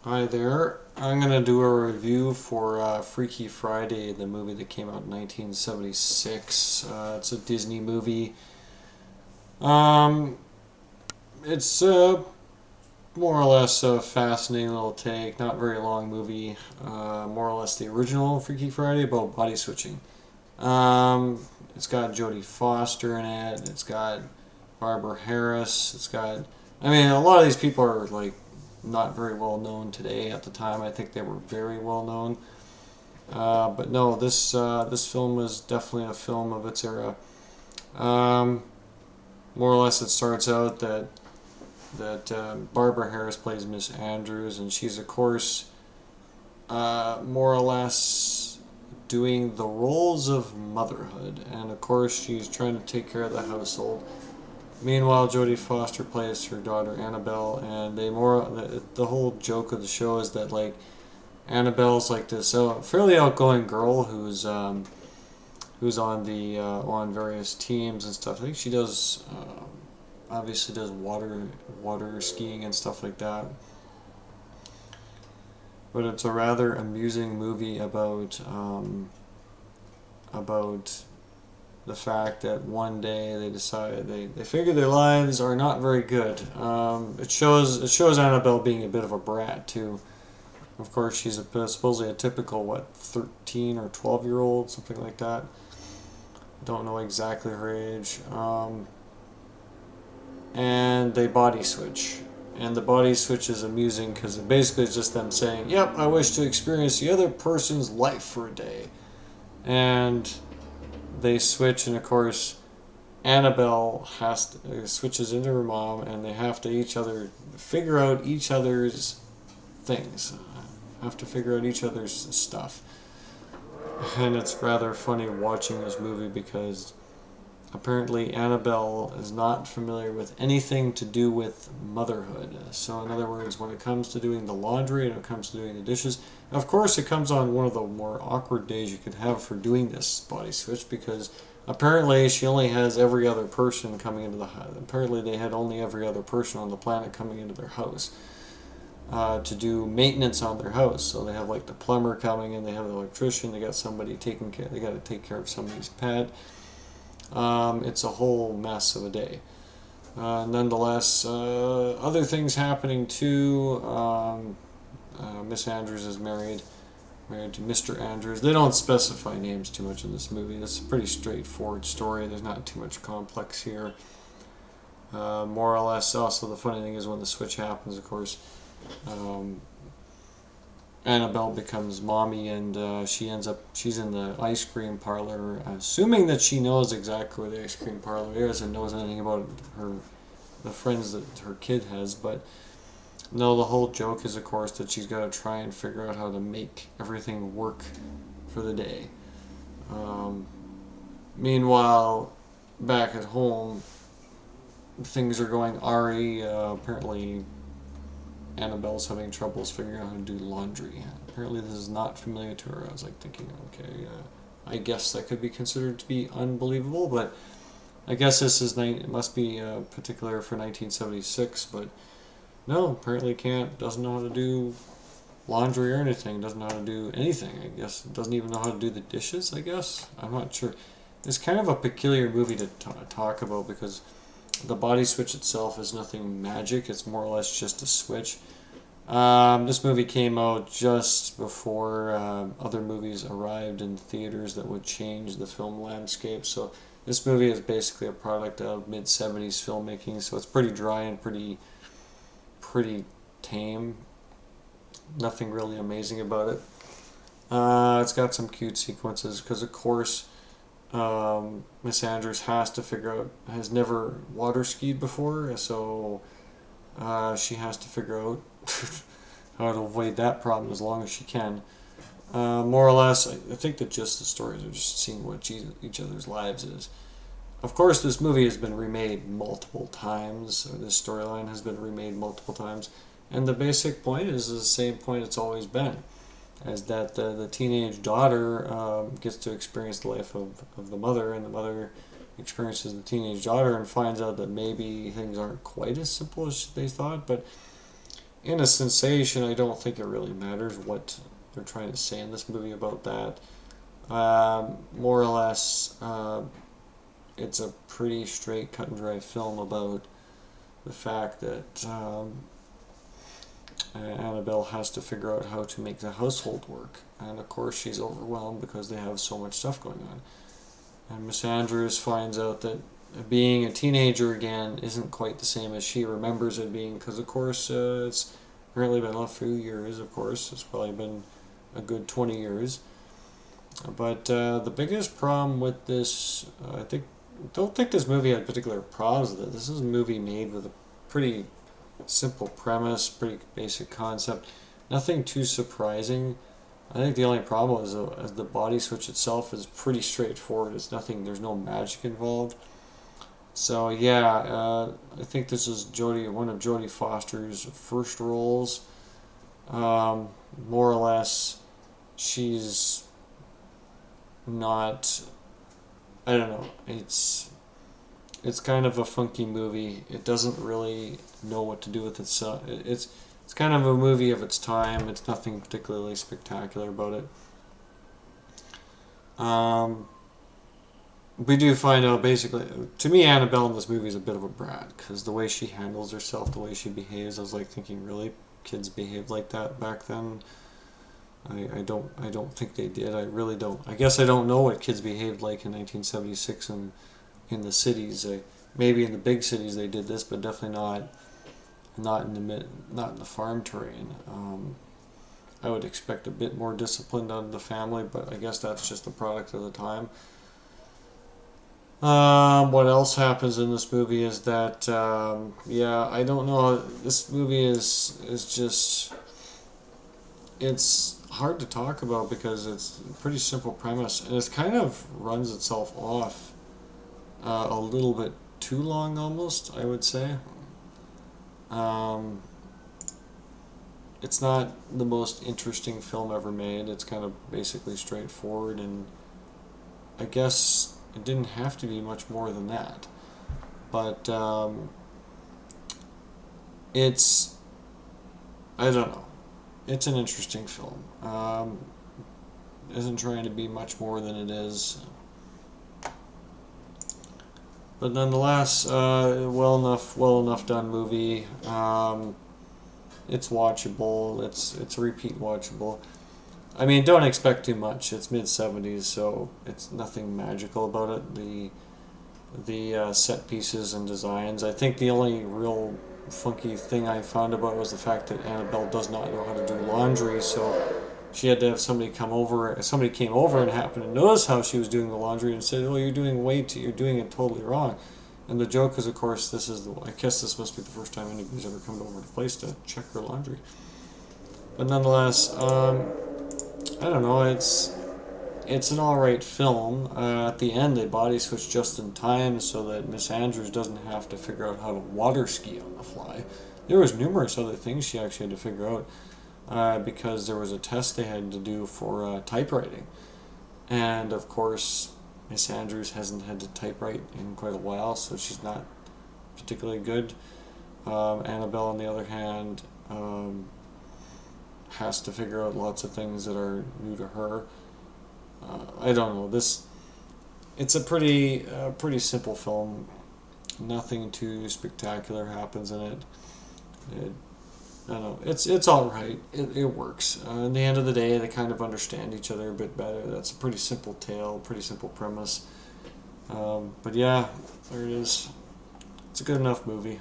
Hi there. I'm going to do a review for Freaky Friday, the movie that came out in 1976. It's a Disney movie. Um, it's more or less a fascinating little take, not very long movie. More or less the original Freaky Friday about body switching. It's got Jodie Foster in it. It's got Barbara Harris. I mean, a lot of these people are like not very well known today. At the time, I think they were very well known. But no, this film was definitely a film of its era. Um, More or less, it starts out that Barbara Harris plays Miss Andrews, and she's of course more or less doing the roles of motherhood, and of course she's trying to take care of the household. Meanwhile, Jodie Foster plays her daughter Annabelle, and the whole joke of the show is that like Annabelle's like this fairly outgoing girl who's on the on various teams and stuff. I think she does obviously does water skiing and stuff like that. But it's a rather amusing movie about the fact that one day they decide they figure their lives are not very good. It shows Annabelle being a bit of a brat too. Of course, she's supposedly a typical 13 or 12 year old, something like that. Don't know exactly her age. And they body switch. And the body switch is amusing because it basically is just them saying, "Yep, I wish to experience the other person's life for a day," and they switch. And of course, Annabelle switches into her mom, and they have to each other figure out each other's things, have to figure out each other's stuff. And it's rather funny watching this movie because apparently Annabelle is not familiar with anything to do with motherhood. So, in other words, when it comes to doing the laundry and it comes to doing the dishes, of course, it comes on one of the more awkward days you could have for doing this body switch because apparently she only has every other person coming into the house. Apparently, they had only every other person on the planet coming into their house. To do maintenance on their house. So they have like the plumber coming in, they have the electrician, they got somebody taking care, they got to take care of somebody's pet. It's a whole mess of a day. Nonetheless, other things happening too. Miss Andrews is married to Mr. Andrews. They don't specify names too much in this movie. It's a pretty straightforward story. There's not too much complex here. More or less, also the funny thing is when the switch happens, of course, um, Annabelle becomes mommy, and she's in the ice cream parlor, assuming that she knows exactly where the ice cream parlor is and knows anything about the friends that her kid has. But no, the whole joke is, of course, that she's got to try and figure out how to make everything work for the day. Um, Meanwhile, back at home, things are going awry. Apparently, Annabelle's having troubles figuring out how to do laundry. Apparently, this is not familiar to her. I was like thinking, okay, I guess that could be considered to be unbelievable, but I guess it must be particular for 1976. But no, apparently can't, doesn't know how to do laundry or anything, doesn't know how to do anything. I guess doesn't even know how to do the dishes. I guess I'm not sure. It's kind of a peculiar movie to talk about because the body switch itself is nothing magic. It's more or less just a switch. This movie came out just before other movies arrived in theaters that would change the film landscape. So this movie is basically a product of mid '70s filmmaking. So it's pretty dry and pretty tame. Nothing really amazing about it. It's got some cute sequences because of course Miss Andrews has never water skied before, so she has to figure out how to avoid that problem as long as she can. More or less, I think that just the stories are just seeing what each other's lives is. Of course, this movie has been remade multiple times, or this storyline has been remade multiple times, and the basic point is the same point it's always been, as that the teenage daughter gets to experience the life of the mother, and the mother experiences the teenage daughter and finds out that maybe things aren't quite as simple as they thought, but in a sensation, I don't think it really matters what they're trying to say in this movie about that. More or less, it's a pretty straight, cut and dry film about the fact that Annabelle has to figure out how to make the household work. And of course, she's overwhelmed because they have so much stuff going on. And Miss Andrews finds out that being a teenager again isn't quite the same as she remembers it being, because of course it's apparently been a few years. Of course, it's probably been a good 20 years. But the biggest problem with this, I think, don't think this movie had particular problems with it. This is a movie made with a pretty simple premise, pretty basic concept, nothing too surprising. I think the only problem is the body switch itself is pretty straightforward. It's nothing. There's no magic involved. So yeah, I think this is one of Jodie Foster's first roles. More or less, she's not. I don't know. It's kind of a funky movie. It doesn't really know what to do with itself. It's kind of a movie of its time. It's nothing particularly spectacular about it. We do find out basically, to me, Annabelle in this movie is a bit of a brat because the way she handles herself, the way she behaves, I was like thinking, really, kids behaved like that back then? I don't think they did. I really don't. I guess I don't know what kids behaved like in 1976 in the cities. Maybe in the big cities they did this, but definitely not in the farm terrain. I would expect a bit more discipline out of the family, but I guess that's just the product of the time. What else happens in this movie is that yeah, I don't know. This movie is just, it's hard to talk about because it's a pretty simple premise and it kind of runs itself off a little bit too long almost, I would say. Um, it's not the most interesting film ever made. It's kind of basically straightforward, and I guess it didn't have to be much more than that. But it's, I don't know. It's an interesting film. Isn't trying to be much more than it is. But nonetheless, well enough done movie. It's watchable. It's repeat watchable. I mean, don't expect too much. It's mid 70s, so it's nothing magical about it. The set pieces and designs. I think the only real funky thing I found about it was the fact that Annabelle does not know how to do laundry, so she had to have somebody come over. Somebody came over and happened to notice how she was doing the laundry and said, "Oh, you're doing it totally wrong." And the joke is, of course, I guess this must be the first time anybody's ever come over to the place to check her laundry. But nonetheless, I don't know. It's an all right film. At the end, they body switch just in time so that Miss Andrews doesn't have to figure out how to water ski on the fly. There was numerous other things she actually had to figure out because there was a test they had to do for typewriting, and of course, Miss Andrews hasn't had to typewrite in quite a while, so she's not particularly good. Annabelle, on the other hand, has to figure out lots of things that are new to her. I don't know. It's a pretty simple film. Nothing too spectacular happens in it. I don't know. It's all right. It works. In the end of the day, they kind of understand each other a bit better. That's a pretty simple tale, pretty simple premise. But yeah, there it is. It's a good enough movie.